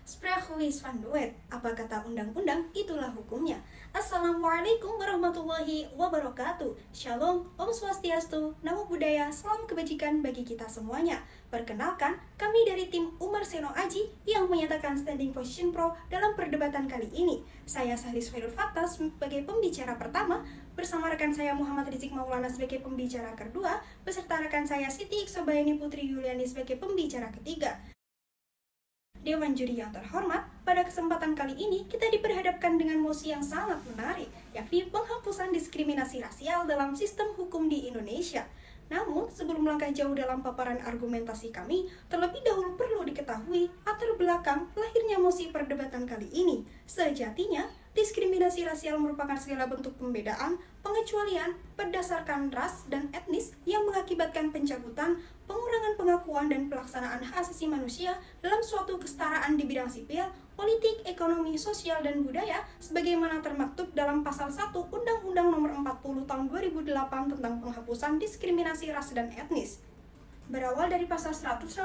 Sprachwis van Duet, apa kata undang-undang, itulah hukumnya. Assalamualaikum warahmatullahi wabarakatuh. Shalom, Om Swastiastu, Namo Buddhaya, salam kebajikan bagi kita semuanya. Perkenalkan, kami dari tim Umar Seno Aji yang menyatakan standing position pro dalam perdebatan kali ini. Saya Sahlis Khairul Fattah sebagai pembicara pertama, bersama rekan saya Muhammad Rizik Maulana sebagai pembicara kedua, beserta rekan saya Siti Iqsobayani Putri Yuliani sebagai pembicara ketiga. Dewan Juri yang terhormat, pada kesempatan kali ini kita diperhadapkan dengan mosi yang sangat menarik, yakni penghapusan diskriminasi rasial dalam sistem hukum di Indonesia. Namun, sebelum melangkah jauh dalam paparan argumentasi kami, terlebih dahulu perlu diketahui latar belakang lahirnya mosi perdebatan kali ini. Sejatinya, diskriminasi rasial merupakan segala bentuk pembedaan, pengecualian berdasarkan ras dan etnis yang mengakibatkan pencabutan, pengurangan pengakuan dan pelaksanaan hak asasi manusia dalam suatu kesetaraan di bidang sipil, politik, ekonomi, sosial, dan budaya sebagaimana termaktub dalam pasal 1 Undang-Undang Nomor 40 Tahun 2008 tentang penghapusan diskriminasi ras dan etnis. Berawal dari pasal 163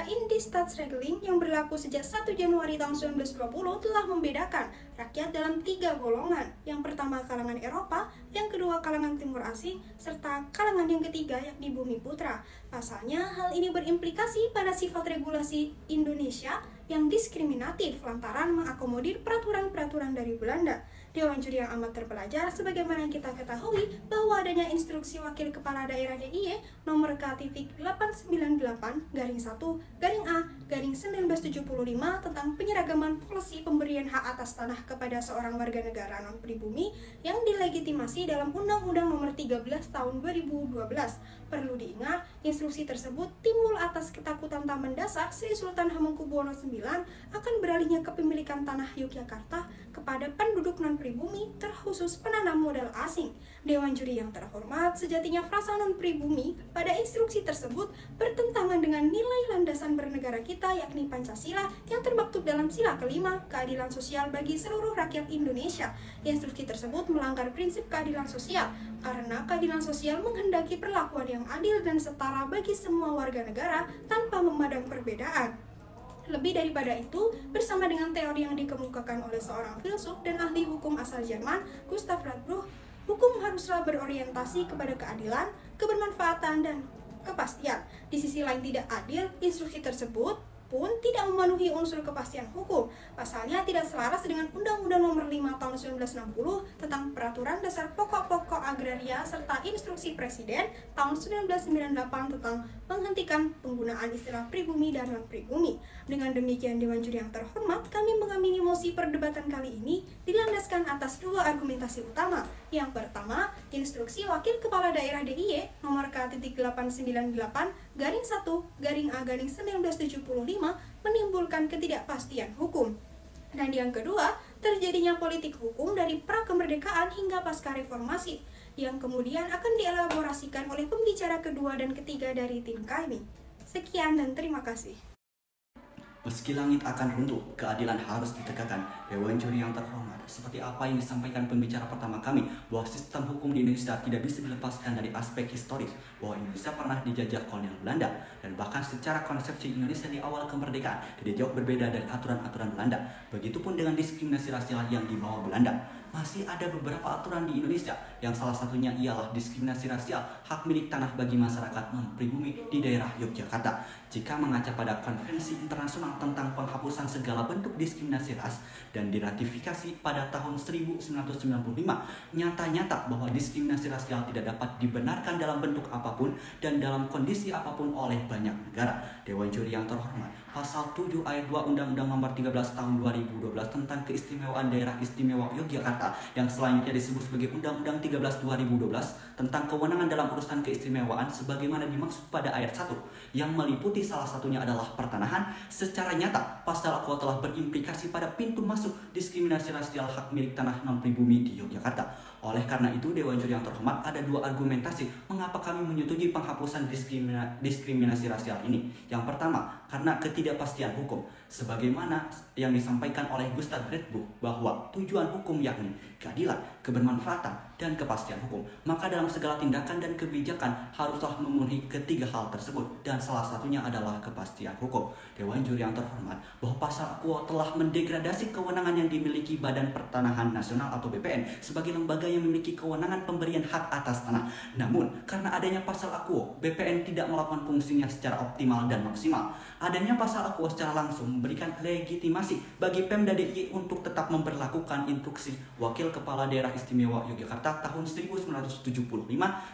Indi Staatsregeling yang berlaku sejak 1 Januari tahun 1920 telah membedakan rakyat dalam 3 golongan. Yang pertama kalangan Eropa, yang kedua kalangan Timur Asing, serta kalangan yang ketiga yakni Bumi Putra. Pasalnya, hal ini berimplikasi pada sifat regulasi Indonesia yang diskriminatif lantaran mengakomodir peraturan-peraturan dari Belanda. Dewan Juri yang amat terpelajar, sebagaimana kita ketahui bahwa adanya instruksi Wakil Kepala Daerah DIY nomor K.898-1-A-1975 tentang penyeragaman polisi pemberian hak atas tanah kepada seorang warga negara non-pribumi yang dilegitimasi dalam Undang-Undang Nomor 13 Tahun 2012. Perlu diingat, instruksi tersebut timbul atas ketakutan tak mendasar Sri Sultan Hamengkubuwono IX akan beralihnya kepemilikan tanah Yogyakarta kepada penduduk non-pribumi, terkhusus penanam modal asing. Dewan Juri yang terhormat, sejatinya frasa non-pribumi pada instruksi tersebut bertentangan dengan nilai landasan bernegara kita, yakni Pancasila yang termaktub dalam sila kelima, keadilan sosial bagi seluruh rakyat Indonesia. Instruksi tersebut melanggar prinsip keadilan sosial, karena keadilan sosial menghendaki perlakuan yang adil dan setara bagi semua warga negara tanpa memandang perbedaan. Lebih daripada itu, bersama dengan teori yang dikemukakan oleh seorang filsuf dan ahli hukum asal Jerman, Gustav Radbruch, hukum haruslah berorientasi kepada keadilan, kebermanfaatan, dan kepastian. Di sisi lain tidak adil, instruksi tersebut pun tidak memenuhi unsur kepastian hukum. Pasalnya tidak selaras dengan Undang-Undang Nomor 5 Tahun 1960 tentang Peraturan Dasar Pokok-pokok Agraria serta Instruksi Presiden tahun 1998 tentang menghentikan penggunaan istilah pribumi dan non-pribumi. Dengan demikian, Dewan Juri yang terhormat, kami mengamini mosi perdebatan kali ini dilandaskan atas 2 argumentasi utama. Yang pertama, instruksi Wakil Kepala Daerah DIY nomor K.898-1-A-1975 menimbulkan ketidakpastian hukum. Dan yang kedua, terjadinya politik hukum dari pra-kemerdekaan hingga pasca reformasi, yang kemudian akan dielaborasikan oleh pembicara kedua dan ketiga dari tim kami. Sekian dan terima kasih. Meski langit akan runtuh, keadilan harus ditegakkan. Dewan Juri yang terhormat, seperti apa yang disampaikan pembicara pertama kami, bahwa sistem hukum di Indonesia tidak bisa dilepaskan dari aspek historis, bahwa Indonesia pernah dijajah kolonial Belanda, dan bahkan secara konsepsi Indonesia di awal kemerdekaan tidak jauh berbeda dari aturan-aturan Belanda. Begitupun dengan diskriminasi rasial yang dibawa Belanda. Masih ada beberapa aturan di Indonesia, yang salah satunya ialah diskriminasi rasial hak milik tanah bagi masyarakat non-pribumi di daerah Yogyakarta. Jika mengaca pada konvensi internasional tentang penghapusan segala bentuk diskriminasi ras dan diratifikasi pada tahun 1995, nyata-nyata bahwa diskriminasi rasial tidak dapat dibenarkan dalam bentuk apapun dan dalam kondisi apapun oleh banyak negara. Dewan Juri yang terhormat, Pasal 7 Ayat 2 Undang-Undang Nomor 13 Tahun 2012 tentang Keistimewaan Daerah Istimewa Yogyakarta yang selanjutnya disebut sebagai Undang-Undang 13 2012 tentang kewenangan dalam urusan keistimewaan sebagaimana dimaksud pada ayat 1 yang meliputi salah satunya adalah pertanahan. Secara nyata, pasal aku telah berimplikasi pada pintu masuk diskriminasi rasial hak milik tanah non-pribumi di Yogyakarta. Oleh karena itu, Dewan Juri yang terhormat, ada 2 argumentasi mengapa kami menyetujui penghapusan diskriminasi rasial ini. Yang pertama, karena ketidakpastian hukum. Sebagaimana yang disampaikan oleh Gustav Redbuch bahwa tujuan hukum yakni keadilan, kebermanfaatan, dan kepastian hukum. Maka dalam segala tindakan dan kebijakan haruslah memenuhi ketiga hal tersebut, dan salah satunya adalah kepastian hukum. Dewan Juri yang terhormat, bahwa pasal Akuo telah mendegradasi kewenangan yang dimiliki Badan Pertanahan Nasional atau BPN sebagai lembaga yang memiliki kewenangan pemberian hak atas tanah. Namun, karena adanya pasal Akuo, BPN tidak melakukan fungsinya secara optimal dan maksimal. Adanya pasal Akuo secara langsung memberikan legitimasi bagi Pemda DIY untuk tetap memperlakukan instruksi Wakil Kepala Daerah Istimewa Yogyakarta tahun 1975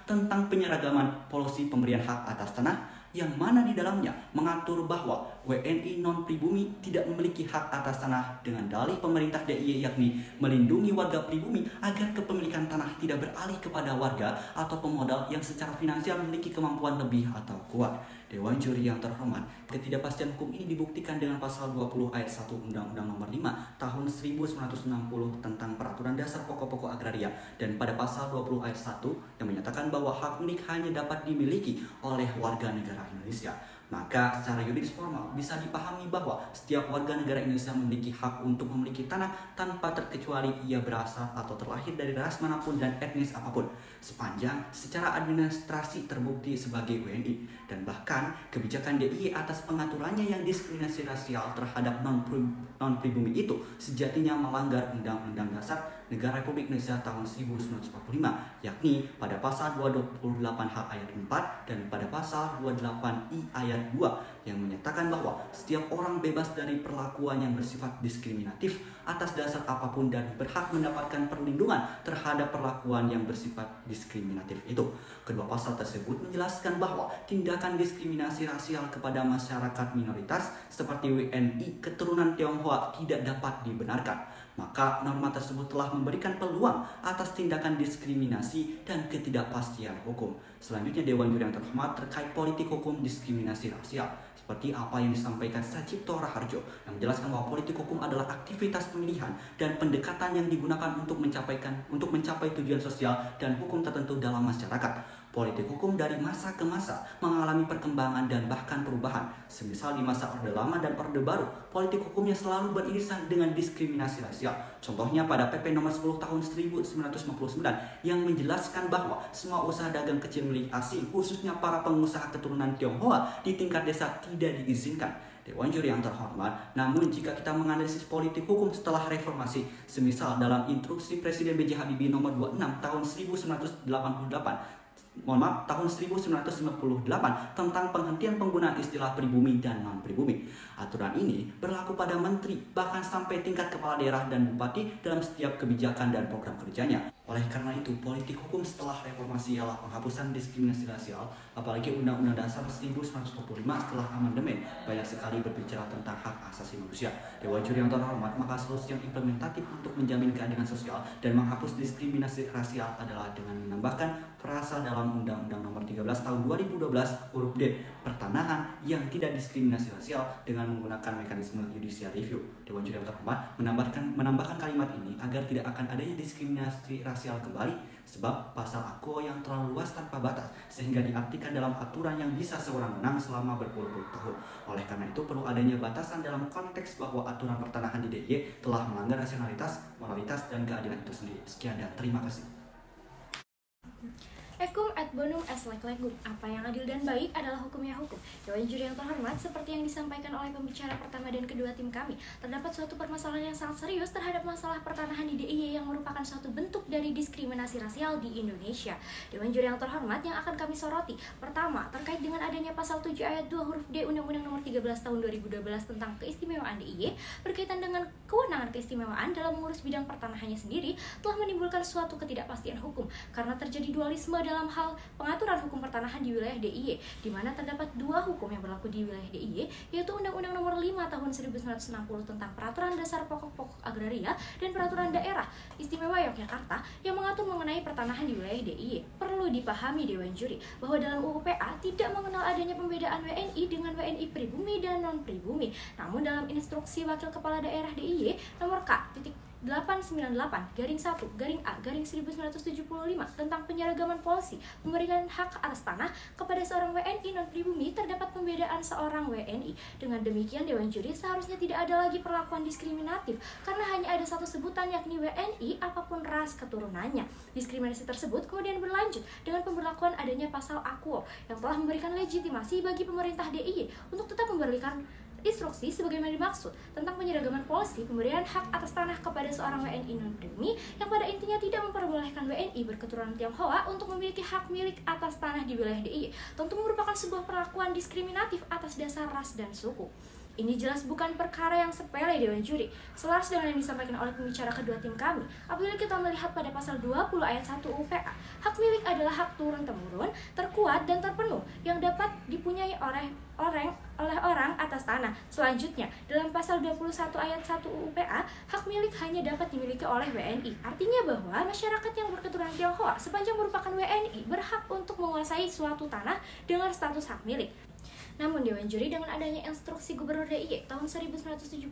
tentang penyeragaman polisi pemberian hak atas tanah, yang mana di dalamnya mengatur bahwa WNI non-pribumi tidak memiliki hak atas tanah dengan dalih pemerintah DIY yakni melindungi warga pribumi agar kepemilikan tanah tidak beralih kepada warga atau pemodal yang secara finansial memiliki kemampuan lebih atau kuat. Dewan Juri yang terhormat, ketidakpastian hukum ini dibuktikan dengan pasal 20 ayat 1 Undang-Undang Nomor 5 Tahun 1960 tentang Peraturan Dasar Pokok-pokok Agraria, dan pada pasal 20 ayat 1 yang menyatakan bahwa hak milik hanya dapat dimiliki oleh warga negara Indonesia. Maka secara yuridis formal bisa dipahami bahwa setiap warga negara Indonesia memiliki hak untuk memiliki tanah tanpa terkecuali ia berasal atau terlahir dari ras manapun dan etnis apapun, sepanjang secara administrasi terbukti sebagai WNI. Dan bahkan kebijakan DIY atas pengaturannya yang diskriminasi rasial terhadap non-pribumi itu sejatinya melanggar Undang-Undang Dasar Negara Republik Indonesia tahun 1945, yakni pada pasal 228H ayat 4 dan pada pasal 28I ayat 2 yang menyatakan bahwa setiap orang bebas dari perlakuan yang bersifat diskriminatif atas dasar apapun dan berhak mendapatkan perlindungan terhadap perlakuan yang bersifat diskriminatif itu. Kedua pasal tersebut menjelaskan bahwa tindakan diskriminasi rasial kepada masyarakat minoritas seperti WNI keturunan Tionghoa tidak dapat dibenarkan. Maka norma tersebut telah memberikan peluang atas tindakan diskriminasi dan ketidakpastian hukum. Selanjutnya Dewan Juri yang terhormat terkait politik hukum diskriminasi rasial, seperti apa yang disampaikan Sacipto Raharjo yang menjelaskan bahwa politik hukum adalah aktivitas pemilihan dan pendekatan yang digunakan untuk mencapai tujuan sosial dan hukum tertentu dalam masyarakat. Politik hukum dari masa ke masa mengalami perkembangan dan bahkan perubahan. Semisal di masa Orde Lama dan Orde Baru, politik hukumnya selalu beririsan dengan diskriminasi rasial. Contohnya pada PP nomor 10 tahun 1959 yang menjelaskan bahwa semua usaha dagang kecil milik asing, khususnya para pengusaha keturunan Tionghoa di tingkat desa tidak diizinkan. Dewan Juri yang terhormat, namun jika kita menganalisis politik hukum setelah reformasi, semisal dalam instruksi Presiden B.J. Habibie nomor 26 tahun 1998, tahun 1998 tentang penghentian penggunaan istilah pribumi dan non-pribumi. Aturan ini berlaku pada menteri, bahkan sampai tingkat kepala daerah dan bupati dalam setiap kebijakan dan program kerjanya. Oleh karena itu, politik hukum setelah reformasi ialah penghapusan diskriminasi rasial, apalagi Undang-Undang Dasar 1945 setelah amandemen banyak sekali berbicara tentang hak asasi manusia. Dewan Juri yang terhormat, maka solusi yang implementatif untuk menjamin keadilan sosial dan menghapus diskriminasi rasial adalah dengan menambahkan frasa dalam Undang-Undang Nomor 13 Tahun 2012 huruf D pertanahan yang tidak diskriminasi rasial dengan menggunakan mekanisme judicial review. Dewan Juri yang terhormat menambahkan kalimat ini agar tidak akan adanya diskriminasi rasial kembali, sebab pasal Akuo yang terlalu luas tanpa batas sehingga diartikan dalam aturan yang bisa sewenang-wenang selama berpuluh-puluh tahun. Oleh karena itu perlu adanya batasan dalam konteks bahwa aturan pertanahan di DIY telah melanggar rasionalitas, moralitas, dan keadilan itu sendiri. Sekian dan terima kasih. Ekum et bonum est lec legum. Apa yang adil dan baik adalah hukumnya hukum. Dewan Juri yang terhormat, seperti yang disampaikan oleh pembicara pertama dan kedua tim kami, terdapat suatu permasalahan yang sangat serius terhadap masalah pertanahan di DIY yang merupakan suatu bentuk dari diskriminasi rasial di Indonesia. Dewan Juri yang terhormat, yang akan kami soroti, pertama, terkait dengan adanya pasal 7 ayat 2 huruf D Undang-Undang Nomor 13 Tahun 2012 tentang keistimewaan DIY berkaitan dengan kewenangan keistimewaan dalam mengurus bidang pertanahannya sendiri telah menimbulkan suatu ketidakpastian hukum karena terjadi dualisme dalam hal pengaturan hukum pertanahan di wilayah DIY, di mana terdapat dua hukum yang berlaku di wilayah DIY, yaitu Undang-Undang Nomor 5 Tahun 1960 tentang Peraturan Dasar Pokok-pokok Agraria dan Peraturan Daerah Istimewa Yogyakarta yang mengatur mengenai pertanahan di wilayah DIY. Perlu dipahami Dewan Juri bahwa dalam UU PA tidak mengenal adanya pembedaan WNI dengan WNI pribumi dan non-pribumi. Namun dalam instruksi Wakil Kepala Daerah DIY nomor K 898/1/A/1975 tentang penyeragaman polisi memberikan hak atas tanah kepada seorang WNI non-pribumi, terdapat pembedaan seorang WNI. Dengan demikian, Dewan Juri seharusnya tidak ada lagi perlakuan diskriminatif karena hanya ada satu sebutan, yakni WNI, apapun ras keturunannya. Diskriminasi tersebut kemudian berlanjut dengan pemberlakuan adanya pasal AKUO yang telah memberikan legitimasi bagi pemerintah DIY untuk tetap memberikan instruksi sebagaimana dimaksud tentang penyeragaman polisi pemberian hak atas tanah kepada seorang WNI non-pribumi yang pada intinya tidak memperbolehkan WNI berketurunan Tionghoa untuk memiliki hak milik atas tanah di wilayah DIY. Tentu merupakan sebuah perlakuan diskriminatif atas dasar ras dan suku. Ini jelas bukan perkara yang sepele, Dewan Juri. Selaras dengan yang disampaikan oleh pembicara kedua tim kami, apabila kita melihat pada pasal 20 ayat 1 UPA, hak milik adalah hak turun-temurun, terkuat dan terpenuh yang dapat dipunyai oleh orang atas tanah. Selanjutnya, dalam pasal 21 ayat 1 UPA, hak milik hanya dapat dimiliki oleh WNI. Artinya bahwa masyarakat yang berketurunan Tionghoa sepanjang merupakan WNI berhak untuk menguasai suatu tanah dengan status hak milik. Namun Dewan Juri dengan adanya instruksi Gubernur DIY tahun 1975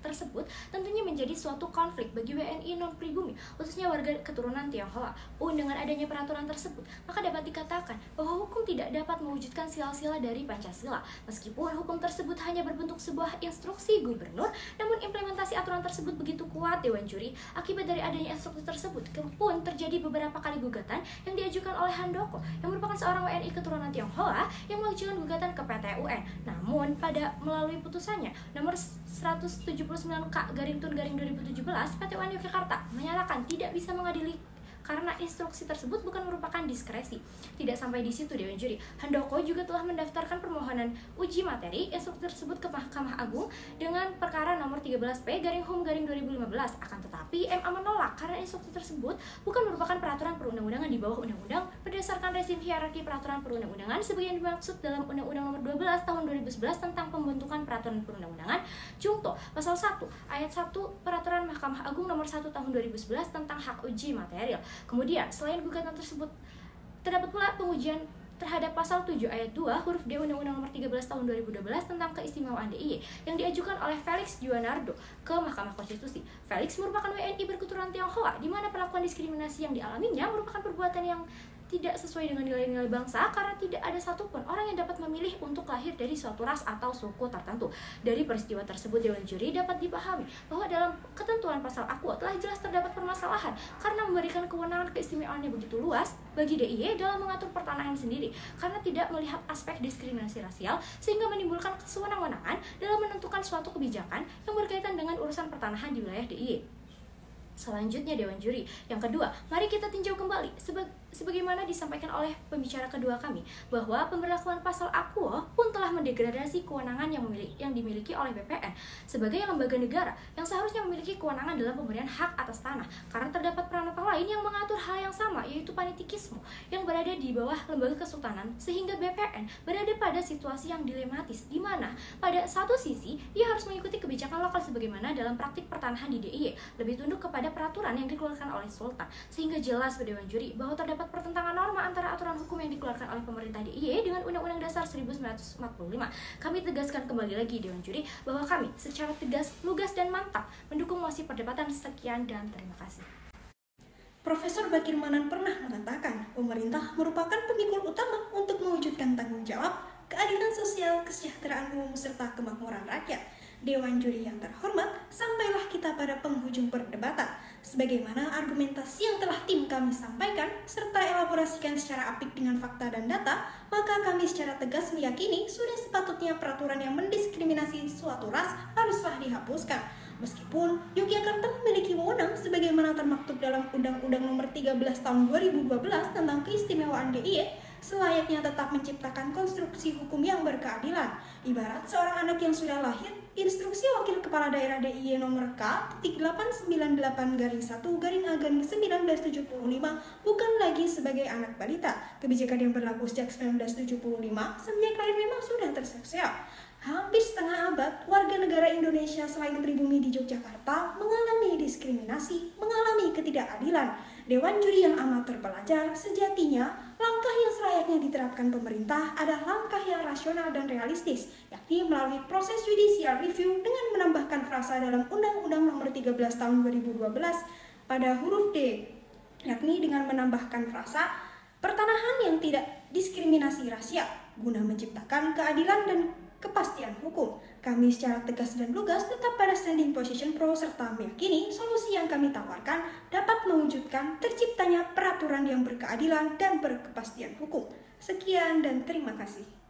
tersebut tentunya menjadi suatu konflik bagi WNI non-pribumi, khususnya warga keturunan Tionghoa. Pun dengan adanya peraturan tersebut, maka dapat dikatakan bahwa hukum tidak dapat mewujudkan sila-sila dari Pancasila. Meskipun hukum tersebut hanya berbentuk sebuah instruksi gubernur, namun implementasi aturan tersebut begitu kuat, Dewan Juri. Akibat dari adanya instruksi tersebut, pun terjadi beberapa kali gugatan yang diajukan oleh Handoko, yang merupakan seorang WNI keturunan Tionghoa yang mengajukan gugatan ke PT UN. Namun pada melalui putusannya nomor 179K/Tun/2017, PT UN Yogyakarta menyatakan tidak bisa mengadili karena instruksi tersebut bukan merupakan diskresi. Tidak sampai di situ, Dewan Juri, Handoko juga telah mendaftarkan permohonan uji materi instruksi tersebut ke Mahkamah Agung dengan perkara nomor 13P/Hum/2015. Akan tetapi MA menolak karena instruksi tersebut bukan merupakan peraturan perundang-undangan di bawah undang-undang berdasarkan rezim hierarki peraturan perundang-undangan sebagai yang dimaksud dalam Undang-Undang Nomor 12 Tahun 2011 tentang pembentukan peraturan perundang-undangan. Contoh, pasal 1 ayat 1 Peraturan Mahkamah Agung Nomor 1 Tahun 2011 tentang hak uji material. Kemudian, selain gugatan tersebut, terdapat pula pengujian terhadap pasal 7 ayat 2 huruf D Undang-Undang Nomor 13 Tahun 2012 tentang keistimewaan DIY yang diajukan oleh Felix Juanardo ke Mahkamah Konstitusi. Felix merupakan WNI berketurunan Tionghoa, di mana perlakuan diskriminasi yang dialaminya merupakan perbuatan yang tidak sesuai dengan nilai-nilai bangsa karena tidak ada satupun orang yang dapat memilih untuk lahir dari suatu ras atau suku tertentu. Dari peristiwa tersebut, Dewan Juri dapat dipahami bahwa dalam ketentuan pasal AKUO telah jelas terdapat permasalahan karena memberikan kewenangan keistimewaan yang begitu luas bagi DIY dalam mengatur pertanahan sendiri karena tidak melihat aspek diskriminasi rasial sehingga menimbulkan kesewenang-wenangan dalam menentukan suatu kebijakan yang berkaitan dengan urusan pertanahan di wilayah DIY. Selanjutnya, Dewan Juri, yang kedua, mari kita tinjau kembali sebagaimana disampaikan oleh pembicara kedua kami bahwa pemberlakuan pasal AKUO pun telah mendegradasi kewenangan yang dimiliki oleh BPN sebagai lembaga negara yang seharusnya memiliki kewenangan dalam pemberian hak atas tanah karena terdapat peran lain yang mengatur hal yang sama, yaitu panitikisme yang berada di bawah lembaga kesultanan, sehingga BPN berada pada situasi yang dilematis di mana pada satu sisi ia harus mengikuti kebijakan lokal sebagaimana dalam praktik pertanahan di DIY, lebih tunduk kepada peraturan yang dikeluarkan oleh Sultan, sehingga jelas pada Dewan Juri bahwa terdapat pertentangan norma antara aturan hukum yang dikeluarkan oleh pemerintah DIY dengan Undang-Undang Dasar 1945. Kami tegaskan kembali lagi, Dewan Juri, bahwa kami secara tegas, lugas, dan mantap mendukung mosi perdebatan. Sekian dan terima kasih. Profesor Bakir Manan pernah mengatakan, pemerintah merupakan pemikul utama untuk mewujudkan tanggung jawab, keadilan sosial, kesejahteraan umum, serta kemakmuran rakyat. Dewan Juri yang terhormat, sampailah kita pada penghujung perdebatan. Sebagaimana argumentasi yang telah tim kami sampaikan, serta elaborasikan secara apik dengan fakta dan data, maka kami secara tegas meyakini sudah sepatutnya peraturan yang mendiskriminasi suatu ras haruslah dihapuskan. Meskipun Yogyakarta memiliki wewenang sebagaimana termaktub dalam Undang-Undang Nomor 13 Tahun 2012 tentang keistimewaan DIY, selayaknya tetap menciptakan konstruksi hukum yang berkeadilan. Ibarat seorang anak yang sudah lahir, instruksi Wakil Kepala Daerah DIY nomor K.898-1-A-1975 bukan lagi sebagai anak balita. Kebijakan yang berlaku sejak 1975 sejak lahir memang sudah terseok-seok. Hampir setengah abad, warga negara Indonesia selain pribumi di Yogyakarta mengalami diskriminasi, mengalami ketidakadilan. Dewan Juri yang amat terpelajar, sejatinya Langkah yang selayaknya diterapkan pemerintah adalah langkah yang rasional dan realistis, yakni melalui proses judicial review dengan menambahkan frasa dalam Undang-Undang Nomor 13 Tahun 2012 pada huruf D, yakni dengan menambahkan frasa pertanahan yang tidak diskriminasi rasial guna menciptakan keadilan dan kepastian hukum. Kami secara tegas dan lugas tetap pada standing position pro serta meyakini solusi yang kami tawarkan dapat mewujudkan terciptanya peraturan yang berkeadilan dan berkepastian hukum. Sekian dan terima kasih.